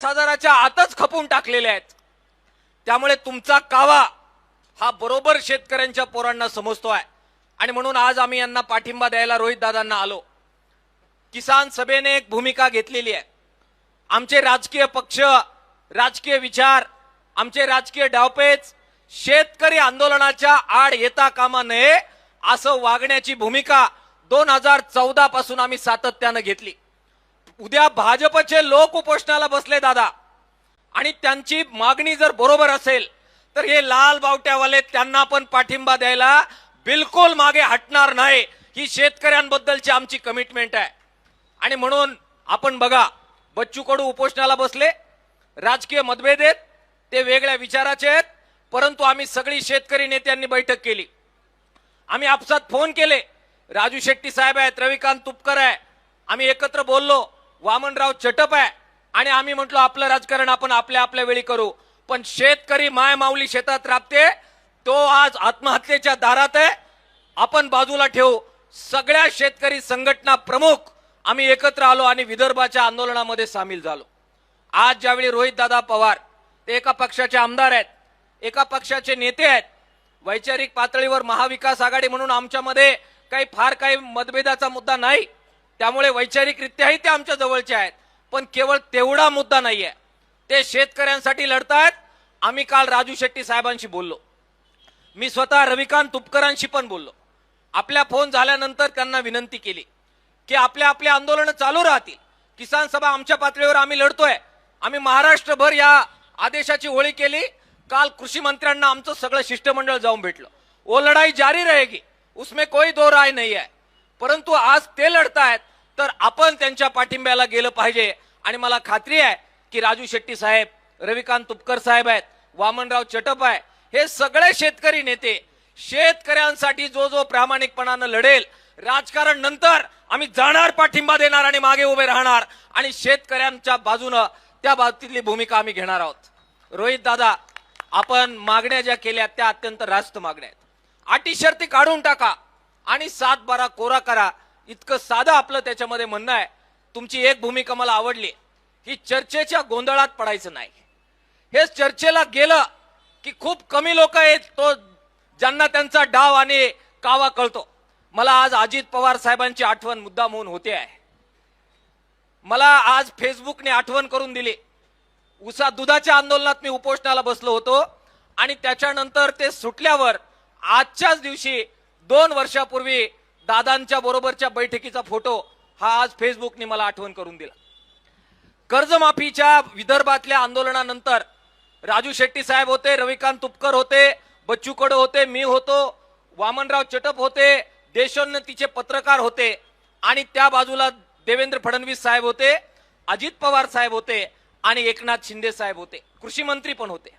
हजाराच्या आतच खपून टाकलेले आहेत। त्यामुळे तुमचा कावा हा बरोबर शेतकऱ्यांच्या पोरांना समजतोय आणि म्हणून आज आम्ही यांना पाठिंबा द्यायला रोहित दादांना आलो। किसान सभेने एक भूमिका घेतलेली आहे। आमचे राजकीय पक्ष, राजकीय विचार, आमचे राजकीय डावपेच शेतकरी आंदोलनाच्या आड येता कामा नये असं वागण्याची भूमिका 2014 पासून आम्ही सातत्याने घेतली। उद्या भाजपचे लोक उपोषणाला बसले दादा आणि त्यांची मागणी जर बरोबर असेल तर हे लाल बावट्यावाले त्यांना पण पाठिंबा द्यायला बिलकुल मागे हटणार नाही। ही शेतकऱ्यांबद्दलची आमची कमिटमेंट आहे। आणि म्हणून आपण बघा, बच्चू कडू उपोषणाला बसले, राजकीय मतभेद आहेत, ते वेगळ्या विचाराचे आहेत, परंतु आम्ही सगळी शेतकरी नेत्यांनी बैठक केली। आम्ही आपसात फोन केले, राजू शेट्टी साहेब आहेत, रविकांत तुपकर आहे, आम्ही एकत्र बोललो, वामनराव चटप आहे आणि आम्ही म्हटलो आपलं राजकारण आपण आपल्या आपल्या वेळी करू। पण शेतकरी माय माऊली शेतात राबते, तो आज आत्महत्येच्या दारात आहे। आपण बाजूला ठेवू। सगळ्या शेतकरी संघटना प्रमुख आम्ही एकत्र आलो आणि विदर्भाच्या आंदोलनामध्ये सामील झालो। आज ज्यावेळी रोहित दादा पवार ते एका पक्षाचे आमदार आहेत, एका पक्षाचे नेते आहेत, वैचारिक पातळीवर महाविकास आघाडी म्हणून आमच्यामध्ये काही मतभेदाचा मुद्दा नाही, त्यामुळे वैचारिकरित्याही ते आमच्या जवळचे आहेत, पण केवळ तेवढा मुद्दा नाहीये, ते शेतकऱ्यांसाठी लढतायत। आम्ही काल राजू शेट्टी साहेबांशी बोललो, मी स्वतः रविकांत तुपकरांशी पण बोललो। आपल्या फोन झाल्यानंतर त्यांना विनंती केली की आपल्या आपल्या आंदोलन चालू राहतील, किसान सभा आमच्या पातळीवर आम्ही लढतोय, आम्ही महाराष्ट्रभर या आदेशाची होळी केली। काल कृषी मंत्र्यांना आमचं सगळं शिष्टमंडळ जाऊन भेटलं। वो लढाई जारी रहेगी, उसमें कोई दो राय नहीं है, परंतु आज ते लढतायत तर आपण त्यांच्या पाठिंब्याला गेलं पाहिजे। आणि मला खात्री आहे की राजू शेट्टी साहेब, रविकांत तुपकर साहेब आहेत, वामनराव चटप आहे, हे सगळे शेतकरी नेते शेतकऱ्यांसाठी जो जो प्रामाणिकपणानं लढेल, राजकारण नंतर आम्ही जाणार, पाठिंबा देणार आणि मागे उभे राहणार आणि शेतकऱ्यांच्या बाजूने त्या बाबतीतली भूमिका आम्ही घेणार आहोत। रोहित दादा, आपण मागण्या ज्या केल्या त्या अत्यंत रास्त मागण्या आहेत। अटी शर्ती काढून टाका आणि 7-12 कोरा करा, इतकं साधं आपलं त्याच्यामध्ये म्हणणं आहे। तुमची एक भूमिका मला आवडली, ही चर्चेच्या गोंधळात पडायचं नाही। हे चर्चेला गेलं की खूप कमी लोक आहेत तो ज्यांना त्यांचा डाव आणि कावा कळतो। मला आज अजित पवार साहेबांची आठवण मुद्दाम होऊन होते आहे। मला आज फेसबुकने आठवण करून दिली, दुधाच्या आंदोलनात मी उपोषणाला बसलो होतो आणि त्याच्यानंतर ते सुटल्यावर आजच्याच दिवशी 2 वर्षापूर्वी दादांच्या बरोबरच्या बैठकीचा फोटो हा आज फेसबुकने मला आठवण करून दिला। कर्जमाफीच्या विदर्भातल्या आंदोलनानंतर राजू शेट्टी साहेब होते, रविकांत तुपकर होते, बच्चू कडू होते, मी होतो, वामनराव चटप होते, देशोन्नतीचे पत्रकार होते आणि त्या बाजूला देवेंद्र फडणवीस साहेब होते, अजित पवार साहेब होते आणि एकनाथ शिंदे साहेब होते, कृषी मंत्री पण होते।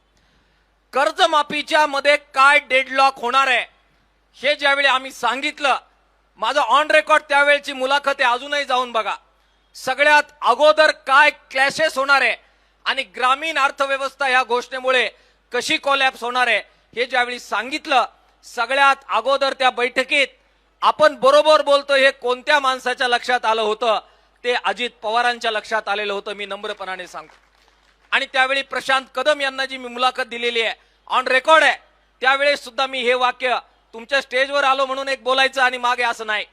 कर्जमाफीच्या मध्ये काय डेडलॉक होणार आहे हे ज्यावेळी आम्ही सांगितलं, माझं ऑन रेकॉर्ड त्यावेळची मुलाखत आहे, अजूनही जाऊन बघा। सगळ्यात अगोदर काय क्लॅशेस होणार आहे आणि ग्रामीण अर्थव्यवस्था या घोषणेमुळे कशी कोलॅप्स होणार आहे हे ज्यावेळी सांगितलं, सगळ्यात अगोदर त्या बैठकीत आपण बरोबर बोलतो हे कोणत्या माणसाच्या लक्षात आलं होतं, ते अजित पवारांच्या लक्षात आलेलं होतं, मी नम्रपणाने सांगतो। आणि त्यावेळी प्रशांत कदम यांना जी मी मुलाखत दिलेली आहे, ऑन रेकॉर्ड आहे, त्यावेळेस सुद्धा मी हे वाक्य तुमच्या स्टेजवर आलो म्हणून एक बोलायचं आणि मागे असं नाही,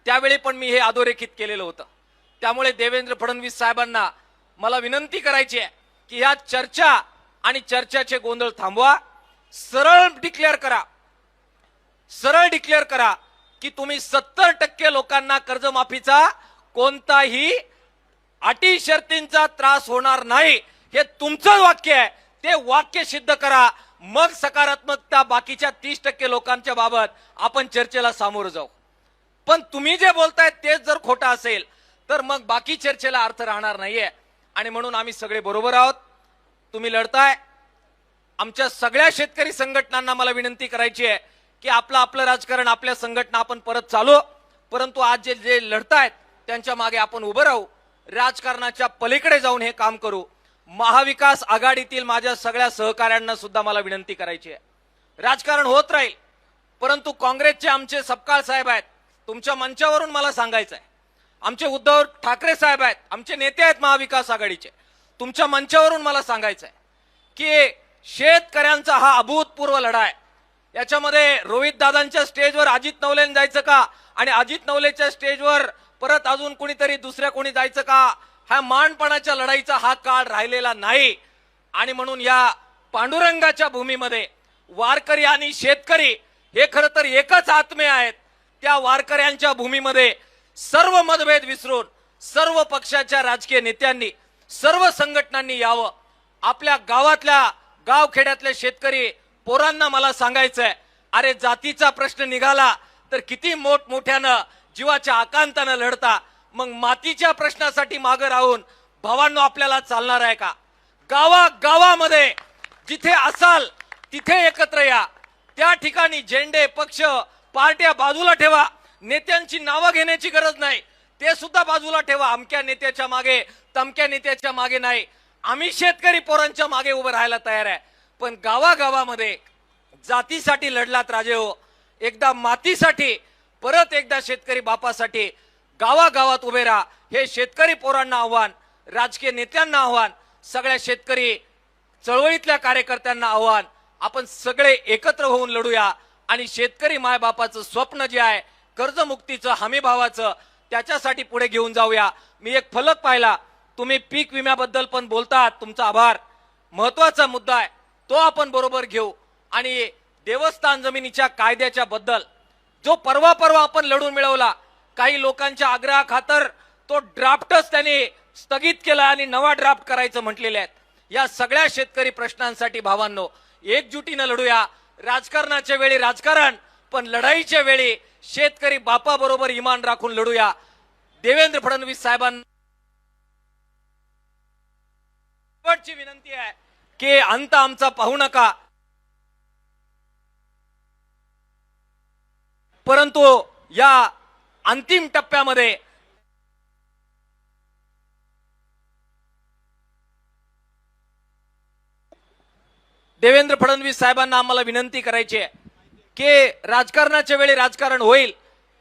त्यावेळी पण मी हे अधोरेखित केलेलं होतं। त्यामुळे देवेंद्र फडणवीस साहेबांना मला विनंती करायची आहे की ह्या चर्चा आणि चर्चाचे गोंधळ थांबवा, सरळ डिक्लेअर करा की तुम्ही 70% लोकांना कर्जमाफीचा कोणताही अटी शर्तींचा त्रास होणार नाही, हे तुमचं वाक्य आहे, ते वाक्य सिद्ध करा। मग सकारात्मकता बाकीच्या 30% लोकांच्या बाबत आपण चर्चेला सामोरं जाऊ। पण तुम्ही जे बोलताय तेच जर खोटं असेल तर मग बाकी चर्चेला अर्थ राहणार नाहीये। आणि म्हणून आम्ही सगळे बरोबर आहोत, तुम्ही लढताय। आमच्या सगळ्या शेतकरी संघटनांना मला विनंती करायची आहे की आपलं राजकारण, आपल्या संघटना आपण परत चालू, परंतु आज जे लढतायत त्यांच्या मागे आपण उभं राहू, राजकारणाच्या पलीकडे जाऊन हे काम करू। महाविकास आघाडीतील माझ्या सगळ्या सहकाऱ्यांना सुद्धा मला विनंती करायची आहे, राजकारण होत राहील, परंतु काँग्रेसचे आमचे सपकाळ साहेब आहेत, तुमच्या मंचावरून मला सांगायचं आहे, आमचे उद्धव ठाकरे साहेब आहेत, आमचे नेते आहेत महाविकास आघाडीचे, तुमच्या मंचावरून मला सांगायचं आहे की शेतकऱ्यांचा हा अभूतपूर्व लढा आहे. याच्यामध्ये रोहित दादांच्या स्टेजवर अजित नवलेने जायचं का आणि अजित नवलेच्या स्टेजवर परत अजून कोणीतरी दुसऱ्या कोणी जायचं का, हा मानपणाच्या लढाईचा हा काळ राहिलेला नाही. आणि म्हणून या पांडुरंगाच्या भूमीमध्ये वारकरी आणि शेतकरी हे खरं तर एकच आत्मे आहेत. त्या वारकऱ्यांच्या भूमीमध्ये सर्व मतभेद विसरून सर्व पक्षाच्या राजकीय नेत्यांनी सर्व संघटनांनी यावं. आपल्या गावातल्या गावखेड्यातले शेतकरी पोरांना मला सांगायचंय, अरे जातीचा प्रश्न निघाला तर किती मोठमोठ्यानं जीवाच्या आकांतानं लढता, मग मातीच्या प्रश्नासाठी मागे राहून भावांनो आपल्याला चालणार आहे का? गावागावामध्ये जिथे असाल तिथे एकत्र या. त्या ठिकाणी झेंडे पक्ष पार्ट्या बाजूला ठेवा. नेत्यांची नावं घेण्याची गरज नाही, ते सुद्धा बाजूला ठेवा. अमक्या नेत्याच्या मागे तमक्या नेत्याच्या मागे नाही. आम्ही शेतकरी पोरांच्या मागे उभं राहायला तयार आहे. पण गावागावामध्ये जातीसाठी लढलात राजे हो, एकदा मातीसाठी, परत एकदा शेतकरी बापासाठी गावागावात उभे राहा. हे शेतकरी पोरांना आव्हान, राजकीय नेत्यांना आव्हान, सगळ्या शेतकरी चळवळीतल्या कार्यकर्त्यांना आव्हान. आपण सगळे एकत्र होऊन लढूया आणि शेतकरी मायबापाचं स्वप्न जे आहे कर्जमुक्तीचं, हमी भावाचं, त्याच्यासाठी पुढे घेऊन जाऊया. मी एक फलक पाहिला, तुम्ही पीक विम्याबद्दल पण बोलतात, तुमचा आभार. महत्वाचा मुद्दा आहे तो आपण बरोबर घेऊ. आणि देवस्थान जमिनीच्या कायद्याच्या बद्दल जो परवा आपण लढून मिळवला, काही लोकांच्या आग्रहाखातर तो ड्राफ्टच त्यांनी स्थगित केला आणि नवा ड्राफ्ट करायचं म्हटलेले आहेत. या सगळ्या शेतकरी प्रश्नांसाठी भावांनो एकजुटीनं लढूया. राजकारणाच्या वेळी राजकारण, पण लढाईच्या वेळी शेतकरी बापाबरोबर इमान राखून लढूया. देवेंद्र फडणवीस साहेबांना शेवटची विनंती आहे की अंत आमचा पाहू नका, परंतु या अंतिम टप्प्यामध्ये देवेंद्र फडणवीस साहेबांना आम्हाला विनंती करायची आहे की राजकारणाच्या वेळी राजकारण होईल,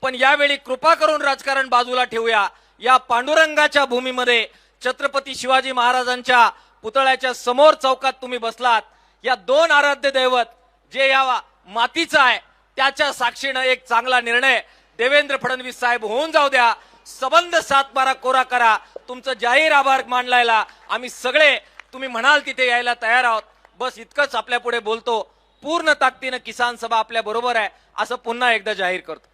पण यावेळी कृपा करून राजकारण बाजूला ठेवूया. या पांडुरंगाच्या भूमीमध्ये छत्रपती शिवाजी महाराजांच्या पुतळ्याच्या समोर चौकात तुम्ही बसलात. या दोन आराध्य दैवत जे या मातीचा आहे त्याच्या साक्षीनं एक चांगला निर्णय देवेंद्र फडणवीस साहेब होऊन जाऊ द्या. सबंध 7-12 कोरा करा. तुमचं जाहीर आभार मानलायला आम्ही सगळे तुम्ही म्हणाल तिथे यायला तयार आहोत. बस इतकंच आपल्या पुढे बोलतो. पूर्ण ताकदीनं किसान सभा आपल्या बरोबर आहे असं पुन्हा एकदा जाहीर करतो.